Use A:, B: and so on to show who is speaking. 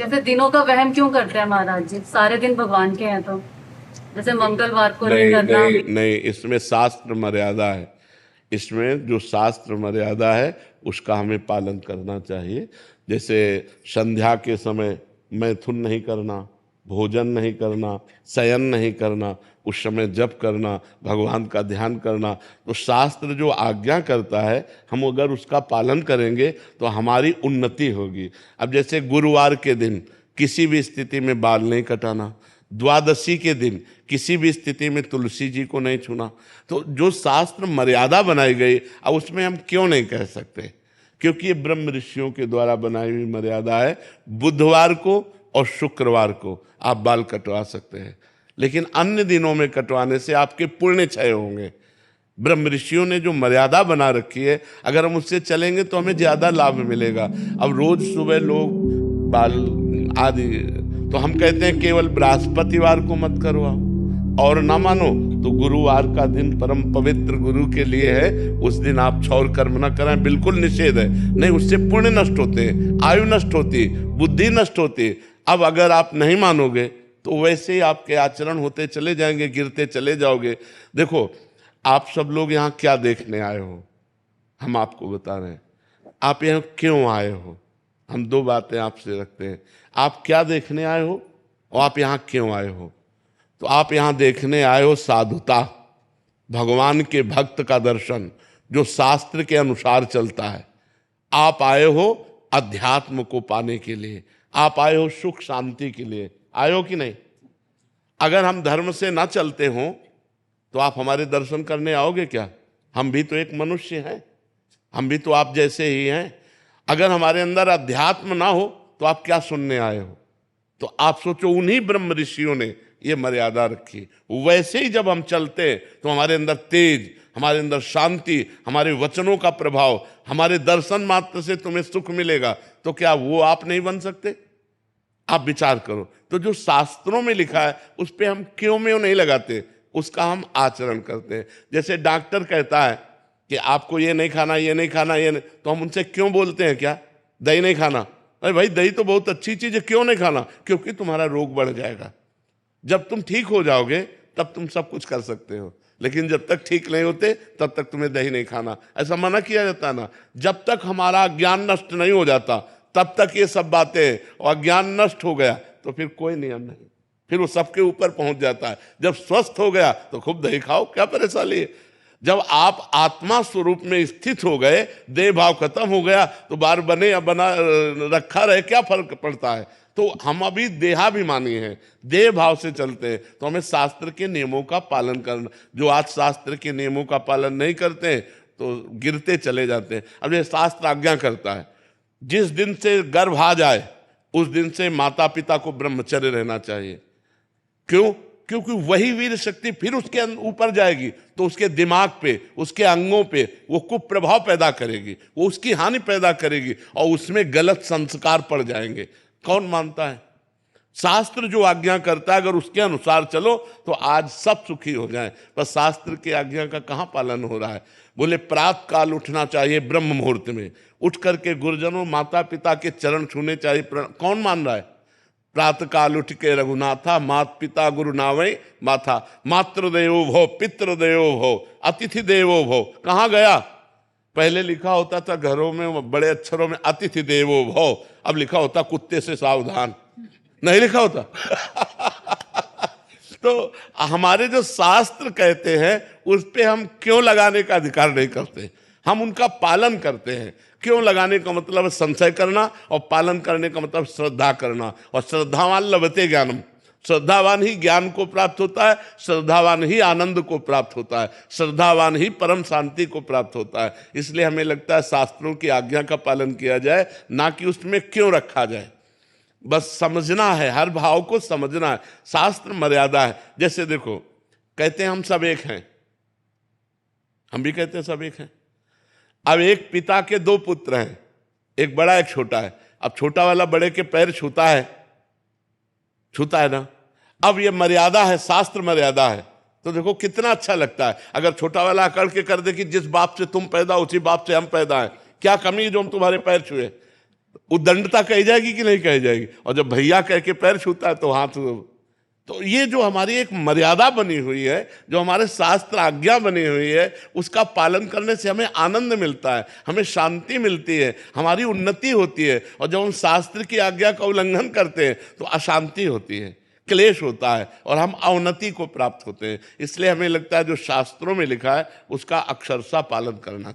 A: जैसे दिनों का वहम क्यों करते हैं महाराज जी? सारे दिन भगवान के हैं तो जैसे मंगलवार को नहीं
B: नहीं
A: करना।
B: नहीं नहीं, इसमें शास्त्र मर्यादा है। इसमें जो शास्त्र मर्यादा है उसका हमें पालन करना चाहिए। जैसे संध्या के समय मैथुन नहीं करना, भोजन नहीं करना, शयन नहीं करना, उस समय जप करना, भगवान का ध्यान करना। तो शास्त्र जो आज्ञा करता है, हम अगर उसका पालन करेंगे तो हमारी उन्नति होगी। अब जैसे गुरुवार के दिन किसी भी स्थिति में बाल नहीं कटाना, द्वादशी के दिन किसी भी स्थिति में तुलसी जी को नहीं छूना। तो जो शास्त्र मर्यादा बनाई गई, अब उसमें हम क्यों नहीं कह सकते? क्योंकि ये ब्रह्म ऋषियों के द्वारा बनाई हुई मर्यादा है। बुधवार को और शुक्रवार को आप बाल कटवा सकते हैं, लेकिन अन्य दिनों में कटवाने से आपके पुण्य क्षय होंगे। ब्रह्म ऋषियों ने जो मर्यादा बना रखी है, अगर हम उससे चलेंगे तो हमें ज्यादा लाभ मिलेगा। अब रोज सुबह लोग बाल आदि, तो हम कहते हैं केवल बृहस्पतिवार को मत करवाओ, और ना मानो तो गुरुवार का दिन परम पवित्र गुरु के लिए है, उस दिन आप क्षौर कर्म ना करें, बिल्कुल निषेध है। नहीं, उससे पुण्य नष्ट होते हैं, आयु नष्ट होती, बुद्धि नष्ट होती। अब अगर आप नहीं मानोगे तो वैसे ही आपके आचरण होते चले जाएंगे, गिरते चले जाओगे। देखो, आप सब लोग यहाँ क्या देखने आए हो, हम आपको बता रहे हैं। आप यहाँ क्यों आए हो, हम दो बातें आपसे रखते हैं। आप क्या देखने आए हो और आप यहाँ क्यों आए हो? तो आप यहाँ देखने आए हो साधुता, भगवान के भक्त का दर्शन जो शास्त्र के अनुसार चलता है। आप आए हो अध्यात्म को पाने के लिए, आप आए हो सुख शांति के लिए। आए हो कि नहीं? अगर हम धर्म से ना चलते हो तो आप हमारे दर्शन करने आओगे क्या? हम भी तो एक मनुष्य हैं, हम भी तो आप जैसे ही हैं। अगर हमारे अंदर अध्यात्म ना हो तो आप क्या सुनने आए हो? तो आप सोचो, उन्हीं ब्रह्म ऋषियों ने ये मर्यादा रखी। वैसे ही जब हम चलते तो हमारे अंदर तेज, हमारे अंदर शांति, हमारे वचनों का प्रभाव, हमारे दर्शन मात्र से तुम्हें सुख मिलेगा। तो क्या वो आप नहीं बन सकते? आप विचार करो। तो जो शास्त्रों में लिखा है उस पर हम क्यों में नहीं लगाते, उसका हम आचरण करते हैं। जैसे डॉक्टर कहता है कि आपको ये नहीं खाना, ये नहीं खाना, ये नहीं, तो हम उनसे क्यों बोलते हैं क्या दही नहीं खाना? अरे भाई, दही तो बहुत अच्छी चीज है, क्यों नहीं खाना? क्योंकि तुम्हारा रोग बढ़ जाएगा। जब तुम ठीक हो जाओगे तब तुम सब कुछ कर सकते हो, लेकिन जब तक ठीक नहीं होते तब तक तुम्हें दही नहीं खाना, ऐसा मना किया जाता है ना। जब तक हमारा ज्ञान नष्ट नहीं हो जाता तब तक ये सब बातें, और ज्ञान नष्ट हो गया तो फिर कोई नियम नहीं, फिर वो सबके ऊपर पहुंच जाता है। जब स्वस्थ हो गया तो खूब दही खाओ, क्या परेशानी है? जब आप आत्मा स्वरूप में स्थित हो गए, देह भाव खत्म हो गया, तो बार बने या बना रखा रहे, क्या फर्क पड़ता है? तो हम अभी देहाभिमानी हैं, देह भाव से चलते हैं। तो हमें शास्त्र के नियमों का पालन करना। जो आज शास्त्र के नियमों का पालन नहीं करते हैं तो गिरते चले जाते हैं। अब ये शास्त्र आज्ञा करता है, जिस दिन से गर्भ आ जाए उस दिन से माता पिता को ब्रह्मचर्य रहना चाहिए। क्यों? क्योंकि वही वीर शक्ति फिर उसके ऊपर जाएगी तो उसके दिमाग पे, उसके अंगों पे वो कुप्रभाव पैदा करेगी, वो उसकी हानि पैदा करेगी और उसमें गलत संस्कार पड़ जाएंगे। कौन मानता है? शास्त्र जो आज्ञा करता है अगर उसके अनुसार चलो तो आज सब सुखी हो जाएं। पर शास्त्र की आज्ञा का कहाँ पालन हो रहा है? बोले प्रातः काल उठना चाहिए, ब्रह्म मुहूर्त में उठ करके गुरुजनों माता पिता के चरण छूने चाहिए। कौन मान रहा है? प्रातः काल उठ के रघुनाथा, मात पिता गुरु नावै माथा, मातृदेवो भव पितृदेवो भव अतिथि देवो भव। कहाँ गया? पहले लिखा होता था घरों में बड़े अक्षरों में अतिथि देवो भव, अब लिखा होता कुत्ते से सावधान, नहीं लिखा होता। तो हमारे जो शास्त्र कहते हैं उस पे हम क्यों लगाने का अधिकार नहीं करते? हम उनका पालन करते हैं। क्यों लगाने का मतलब संशय करना, और पालन करने का मतलब श्रद्धा करना। और श्रद्धावान लभते ज्ञानम, श्रद्धावान ही ज्ञान को प्राप्त होता है, श्रद्धावान ही आनंद को प्राप्त होता है, श्रद्धावान ही परम शांति को प्राप्त होता है। इसलिए हमें लगता है शास्त्रों की आज्ञा का पालन किया जाए, ना कि उसमें क्यों रखा जाए। बस समझना है, हर भाव को समझना है। शास्त्र मर्यादा है। जैसे देखो, कहते हैं हम सब एक हैं, हम भी कहते हैं सब एक हैं। अब एक पिता के दो पुत्र हैं, एक बड़ा एक छोटा है। अब छोटा वाला बड़े के पैर छूता है, छूता है ना। अब ये मर्यादा है, शास्त्र मर्यादा है। तो देखो कितना अच्छा लगता है अगर छोटा वाला अकड़ के कर दे कि जिस बाप से तुम पैदा उसी बाप से हम पैदा हैं, क्या कमी जो हम तुम्हारे पैर छुए। उद्दंडता कही जाएगी कि नहीं कही जाएगी? और जब भैया कह के पैर छूता है तो हाथ, तो ये जो हमारी एक मर्यादा बनी हुई है, जो हमारे शास्त्र आज्ञा बनी हुई है, उसका पालन करने से हमें आनंद मिलता है, हमें शांति मिलती है, हमारी उन्नति होती है। और जब हम शास्त्र की आज्ञा का उल्लंघन करते हैं तो अशांति होती है, क्लेश होता है और हम अवनति को प्राप्त होते हैं। इसलिए हमें लगता है जो शास्त्रों में लिखा है उसका अक्षरशः पालन करना चाहिए।